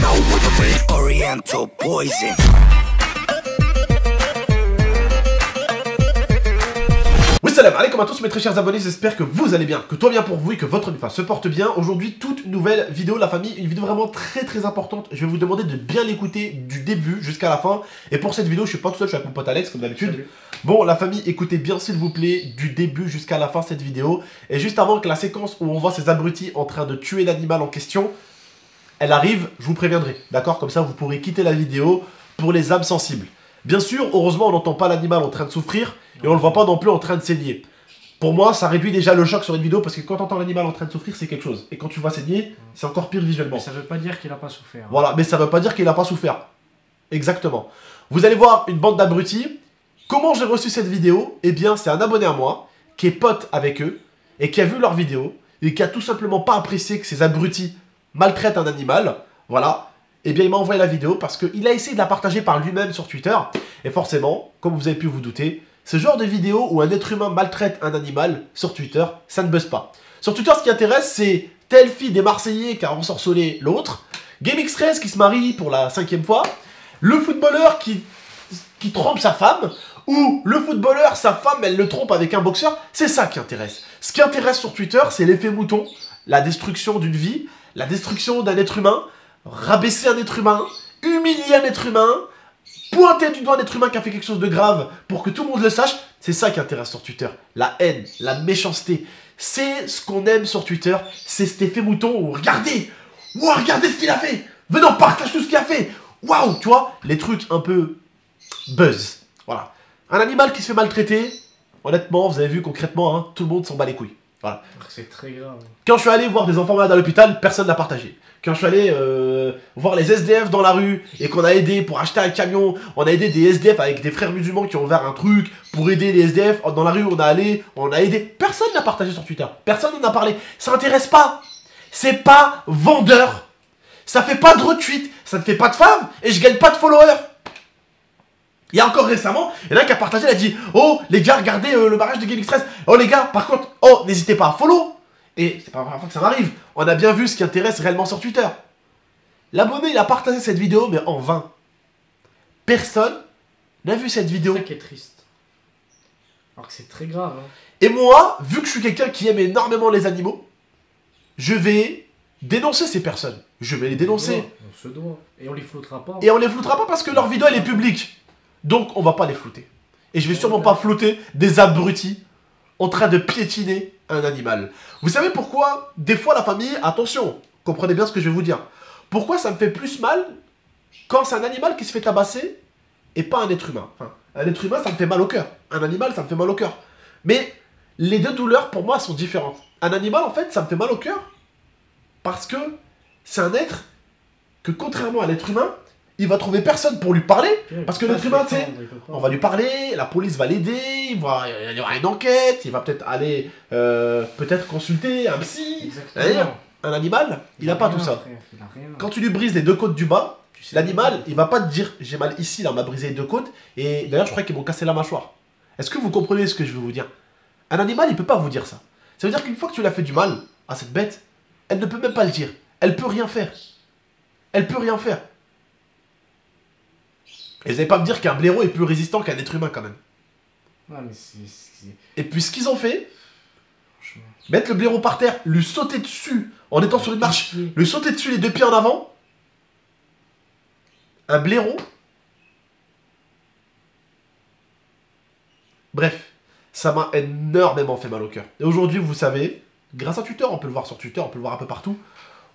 know what I mean? Oriental poison. Salam alaikum à tous mes très chers abonnés, j'espère que vous allez bien, que tout va bien pour vous et que votre se porte bien. Aujourd'hui, toute nouvelle vidéo, la famille, une vidéo vraiment très importante. Je vais vous demander de bien l'écouter du début jusqu'à la fin. Et pour cette vidéo, je suis pas tout seul, je suis avec mon pote Alex, comme d'habitude. Bon, la famille, écoutez bien s'il vous plaît, du début jusqu'à la fin cette vidéo. Et juste avant que la séquence où on voit ces abrutis en train de tuer l'animal en question, elle arrive, je vous préviendrai, d'accord? Comme ça, vous pourrez quitter la vidéo pour les âmes sensibles. Bien sûr, heureusement, on n'entend pas l'animal en train de souffrir et on le voit pas non plus en train de saigner. Pour moi, ça réduit déjà le choc sur une vidéo parce que quand tu entends l'animal en train de souffrir, c'est quelque chose. Et quand tu vois saigner, c'est encore pire visuellement. Mais ça veut pas dire qu'il a pas souffert. Voilà, mais ça veut pas dire qu'il a pas souffert. Exactement. Vous allez voir une bande d'abrutis. Comment j'ai reçu cette vidéo? Eh bien, c'est un abonné à moi qui est pote avec eux et qui a vu leur vidéo et qui a tout simplement pas apprécié que ces abrutis maltraitent un animal. Voilà. Eh bien, il m'a envoyé la vidéo parce qu'il a essayé de la partager par lui-même sur Twitter. Et forcément, comme vous avez pu vous douter, ce genre de vidéo où un être humain maltraite un animal sur Twitter, ça ne buzz pas. Sur Twitter, ce qui intéresse, c'est telle fille des Marseillais qui a ensorcelé l'autre, GameX13 qui se marie pour la 5e fois, le footballeur qui trompe sa femme, ou le footballeur, sa femme, elle le trompe avec un boxeur. C'est ça qui intéresse. Ce qui intéresse sur Twitter, c'est l'effet mouton, la destruction d'une vie, la destruction d'un être humain, rabaisser un être humain, humilier un être humain, pointer du doigt un être humain qui a fait quelque chose de grave pour que tout le monde le sache. C'est ça qui intéresse sur Twitter. La haine, la méchanceté. C'est ce qu'on aime sur Twitter. C'est cet effet mouton où regardez, wow, regardez ce qu'il a fait. Venez, on partage tout ce qu'il a fait. Waouh, tu vois, les trucs un peu buzz. Voilà. Un animal qui se fait maltraiter, honnêtement, vous avez vu concrètement, hein, tout le monde s'en bat les couilles. Voilà. C'est très grave. Quand je suis allé voir des enfants malades à l'hôpital, personne n'a partagé. Quand je suis allé voir les SDF dans la rue et qu'on a aidé pour acheter un camion, on a aidé des SDF avec des frères musulmans qui ont ouvert un truc pour aider les SDF. Dans la rue, on a aidé. Personne n'a partagé sur Twitter. Personne n'en a parlé. Ça n'intéresse pas. C'est pas vendeur. Ça fait pas de retweet. Ça ne fait pas de femmes et je gagne pas de followers. Il y a encore récemment, il y en a un qui a partagé, il a dit « Oh, les gars, regardez le mariage de GameX13. Oh, les gars, par contre, oh, n'hésitez pas à follow. » Et c'est pas la première fois que ça m'arrive. On a bien vu ce qui intéresse réellement sur Twitter. L'abonné, il a partagé cette vidéo, mais en vain. Personne n'a vu cette vidéo. C'est ça qui est triste. Alors que c'est très grave. Hein. Et moi, vu que je suis quelqu'un qui aime énormément les animaux, je vais dénoncer ces personnes. Je vais les dénoncer. On se doit. Et on les floutera pas. Et on les floutera pas parce que leur vidéo, elle est publique. Donc, on va pas les flouter. Et je vais sûrement pas flouter des abrutis en train de piétiner un animal. Vous savez pourquoi? Des fois, la famille, attention, comprenez bien ce que je vais vous dire. Pourquoi ça me fait plus mal quand c'est un animal qui se fait tabasser et pas un être humain? Enfin, un être humain, ça me fait mal au cœur. Un animal, ça me fait mal au cœur. Mais les deux douleurs, pour moi, sont différentes. Un animal, en fait, ça me fait mal au cœur parce que c'est un être que, contrairement à l'être humain, il va trouver personne pour lui parler, parce que l'être humain, tu sais, on va lui parler, la police va l'aider, il y aura une enquête, il va peut-être aller, peut-être consulter un psy. Un animal, il n'a pas tout ça. Quand tu lui brises les deux côtes du bas, l'animal, il va pas te dire, j'ai mal ici, là, on m'a brisé les deux côtes, et d'ailleurs, je crois qu'ils m'ont cassé la mâchoire. Est-ce que vous comprenez ce que je veux vous dire? Un animal, il peut pas vous dire ça. Ça veut dire qu'une fois que tu l'as fait du mal à cette bête, elle ne peut même pas le dire. Elle peut rien faire. Elle peut rien faire. Et vous n'allez pas me dire qu'un blaireau est plus résistant qu'un être humain quand même. Ouais, mais Et puis ce qu'ils ont fait, mettre le blaireau par terre, lui sauter dessus en étant sur une marche, lui sauter dessus les deux pieds en avant. Un blaireau. Bref, ça m'a énormément fait mal au cœur. Et aujourd'hui, vous savez, grâce à Twitter, on peut le voir sur Twitter, on peut le voir un peu partout.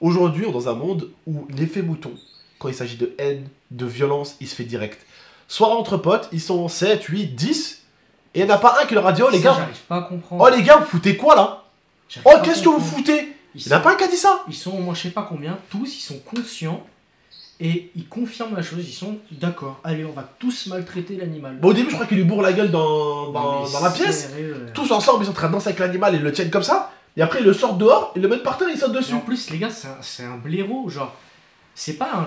Aujourd'hui, on est dans un monde où l'effet mouton, quand il s'agit de haine, de violence, il se fait direct. Soit entre potes, ils sont 7, 8, 10, et il n'y en a pas un qui leur a dit « Oh les gars, j'arrive pas à comprendre. Oh les gars, vous foutez quoi là? Oh qu'est-ce que vous foutez ?» Il n'y en a pas un qui a dit ça. Ils sont, moi je sais pas combien, tous ils sont conscients, et ils confirment la chose, ils sont d'accord. Allez, on va tous maltraiter l'animal. Bon, au début, je crois qu'il lui bourre la gueule dans la pièce. Tous ensemble, ils sont en train de danser avec l'animal et le tiennent comme ça. Et après, ils le sortent dehors, ils le mettent par terre et ils sautent dessus. Et en plus, les gars, c'est un blaireau, genre... C'est pas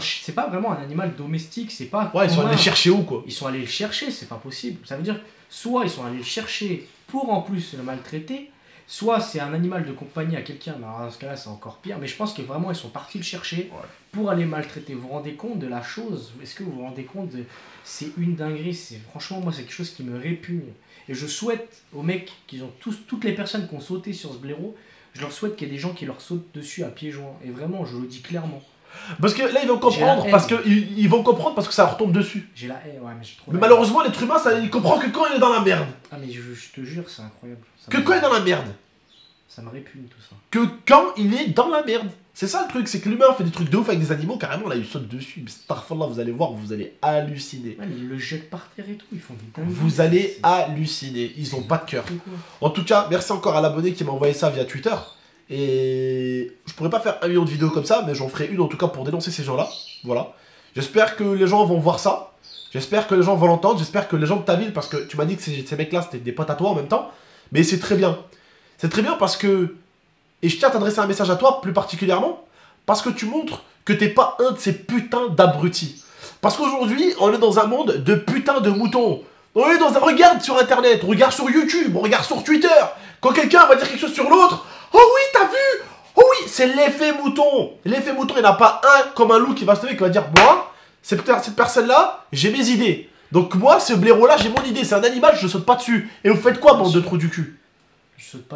vraiment un animal domestique, c'est pas... Ouais, ils sont allés le chercher où, quoi? Ils sont allés le chercher, c'est pas possible. Ça veut dire, soit ils sont allés le chercher pour en plus le maltraiter, soit c'est un animal de compagnie à quelqu'un, mais alors dans ce cas-là c'est encore pire, mais je pense que vraiment ils sont partis le chercher pour aller maltraiter. Vous vous rendez compte de la chose? Est-ce que vous vous rendez compte de... C'est une dinguerie, franchement moi c'est quelque chose qui me répugne. Et je souhaite aux mecs, toutes les personnes qui ont sauté sur ce blaireau, je leur souhaite qu'il y ait des gens qui leur sautent dessus à pieds joints. Et vraiment, je le dis clairement. Parce que là, ils vont comprendre, ils vont comprendre parce que ça leur tombe dessus. J'ai la haine, ouais, mais j'ai trop. Mais malheureusement, l'être humain, il comprend que quand il est dans la merde. Ah, mais je te jure, c'est incroyable. Que quand il est dans la merde. Ça me répugne tout ça. Que quand il est dans la merde. C'est ça le truc, c'est que l'humain fait des trucs de ouf avec des animaux, carrément là il saute dessus. Parfois là vous allez voir, vous allez halluciner. Ouais, mais ils le jettent par terre et tout, ils font des dingueries. Vous allez halluciner, ils ont pas de cœur. En tout cas, merci encore à l'abonné qui m'a envoyé ça via Twitter. Et je pourrais pas faire 1 million de vidéos comme ça, mais j'en ferai une en tout cas pour dénoncer ces gens-là. Voilà. J'espère que les gens vont voir ça. J'espère que les gens vont l'entendre. J'espère que les gens de ta ville, parce que tu m'as dit que ces mecs-là c'était des potes à toi en même temps. Mais c'est très bien. C'est très bien parce que... Et je tiens à t'adresser un message à toi, plus particulièrement, parce que tu montres que t'es pas un de ces putains d'abrutis. Parce qu'aujourd'hui, on est dans un monde de putains de moutons. On est dans un... Regarde sur Internet, on regarde sur YouTube, on regarde sur Twitter. Quand quelqu'un va dire quelque chose sur l'autre, oh oui, t'as vu? Oh oui, c'est l'effet mouton. L'effet mouton, il n'y en a pas un comme un loup qui va se lever, qui va dire, moi, cette personne-là, j'ai mes idées. Donc moi, ce blaireau-là, j'ai mon idée. C'est un animal, je saute pas dessus. Et vous faites quoi, bande de trous du cul?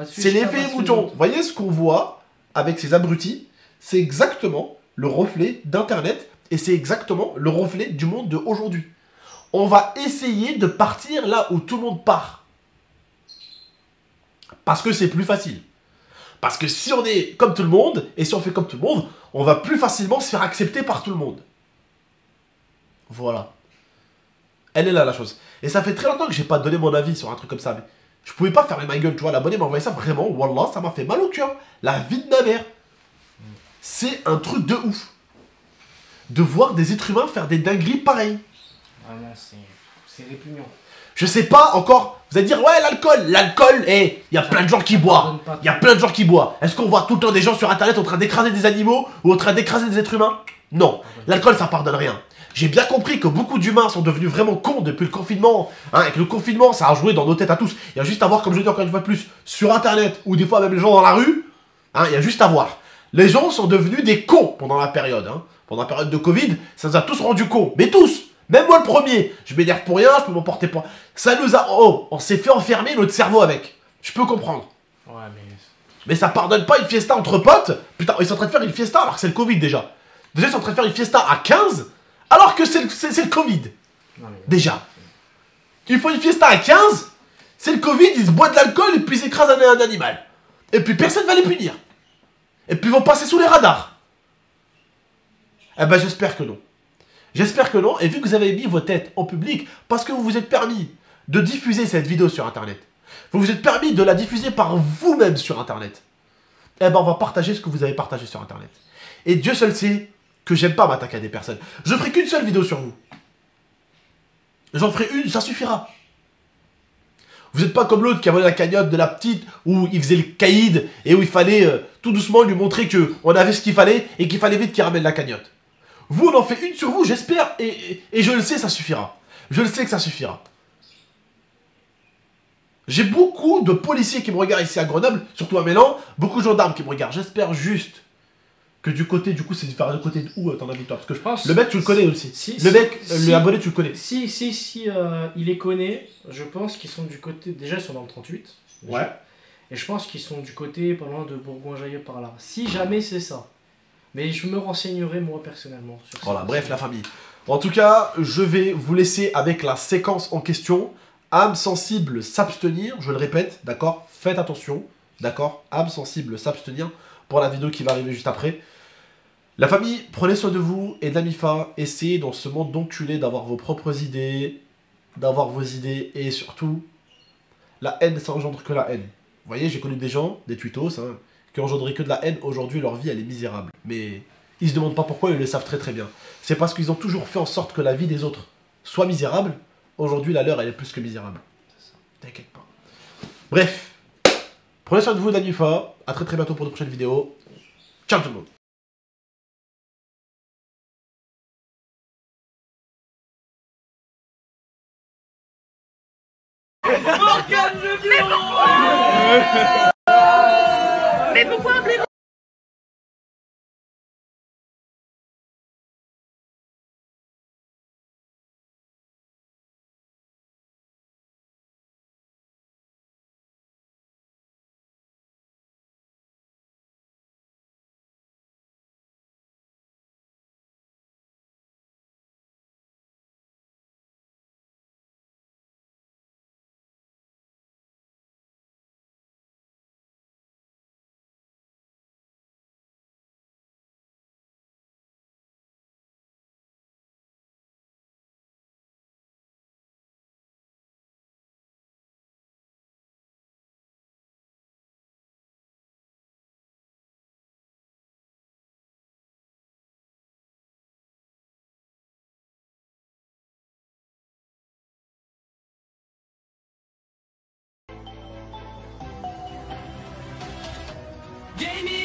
C'est l'effet mouton. Vous voyez ce qu'on voit avec ces abrutis? C'est exactement le reflet d'Internet et c'est exactement le reflet du monde d'aujourd'hui. On va essayer de partir là où tout le monde part. Parce que c'est plus facile. Parce que si on est comme tout le monde, et si on fait comme tout le monde, on va plus facilement se faire accepter par tout le monde. Voilà. Elle est là la chose. Et ça fait très longtemps que j'ai pas donné mon avis sur un truc comme ça. Mais je pouvais pas fermer ma gueule, tu vois. L'abonné m'a envoyé ça vraiment. Wallah, ça m'a fait mal au cœur. La vie de ma mère. C'est un truc de ouf. De voir des êtres humains faire des dingueries pareilles. Vraiment, c'est répugnant. Je sais pas encore. Vous allez dire, ouais, l'alcool. L'alcool, il y a plein de gens qui boivent. Il y a plein de gens qui boivent. Est-ce qu'on voit tout le temps des gens sur Internet en train d'écraser des animaux ou en train d'écraser des êtres humains? Non. L'alcool, ça pardonne rien. J'ai bien compris que beaucoup d'humains sont devenus vraiment cons depuis le confinement. Hein, et que le confinement, ça a joué dans nos têtes à tous. Il y a juste à voir, comme je dis encore une fois de plus, sur Internet, ou des fois même les gens dans la rue. Hein, il y a juste à voir. Les gens sont devenus des cons pendant la période. Hein. Pendant la période de Covid, ça nous a tous rendus cons. Mais tous. Même moi le premier. Je m'énerve pour rien, je peux m'emporter pour... Ça nous a... Oh, on s'est fait enfermer notre cerveau avec. Je peux comprendre. Ouais, mais ça pardonne pas une fiesta entre potes. Putain, ils sont en train de faire une fiesta alors que c'est le Covid déjà. Déjà, ils sont en train de faire une fiesta à 15 alors que c'est le Covid. Non, déjà. Ils font une fiesta à 15, c'est le Covid, ils se boivent de l'alcool et puis ils écrasent un animal. Et puis personne va les punir. Et puis ils vont passer sous les radars. Eh ben j'espère que non. J'espère que non, et vu que vous avez mis vos têtes en public, parce que vous vous êtes permis de diffuser cette vidéo sur Internet, vous vous êtes permis de la diffuser par vous-même sur Internet, eh ben on va partager ce que vous avez partagé sur Internet. Et Dieu seul sait que j'aime pas m'attaquer à des personnes. Je ferai qu'une seule vidéo sur vous. J'en ferai une, ça suffira. Vous n'êtes pas comme l'autre qui a volé la cagnotte de la petite, où il faisait le caïd, et où il fallait tout doucement lui montrer qu'on avait ce qu'il fallait, et qu'il fallait vite qu'il ramène la cagnotte. Vous, on en fait une sur vous, j'espère, et je le sais, ça suffira. Je le sais que ça suffira. J'ai beaucoup de policiers qui me regardent ici à Grenoble, surtout à Mélan, beaucoup de gendarmes qui me regardent. J'espère juste que du côté, du coup, c'est du côté de où ton avis, toi? Parce que je pense... Le mec, tu le connais aussi. Le mec, l'abonné, tu le connais. Si, il les connaît, je pense qu'ils sont du côté... Déjà, ils sont dans le 38. Déjà. Ouais. Et je pense qu'ils sont du côté, pas loin de Bourgoin-Jallieu, par là. Si jamais c'est ça. Mais je me renseignerai, moi, personnellement. Sur voilà, bref, la famille. En tout cas, je vais vous laisser avec la séquence en question. Âme sensible, s'abstenir. Je le répète, d'accord? Faites attention, d'accord? Âme sensible, s'abstenir pour la vidéo qui va arriver juste après. La famille, prenez soin de vous et de la MIFA. Essayez dans ce monde d'enculé d'avoir vos propres idées, d'avoir vos idées et surtout, la haine, ça engendre que la haine. Vous voyez, j'ai connu des gens, des tweetos, hein, qui engendraient que de la haine. Aujourd'hui, leur vie, elle est misérable. Mais ils se demandent pas pourquoi, ils le savent très très bien. C'est parce qu'ils ont toujours fait en sorte que la vie des autres soit misérable. Aujourd'hui, la leur, elle est plus que misérable. T'inquiète pas. Bref, prenez soin de vous et de la MIFA. A très très bientôt pour de prochaines vidéos. Ciao tout le monde. Morgane, le Mais pourquoi appeler Gaming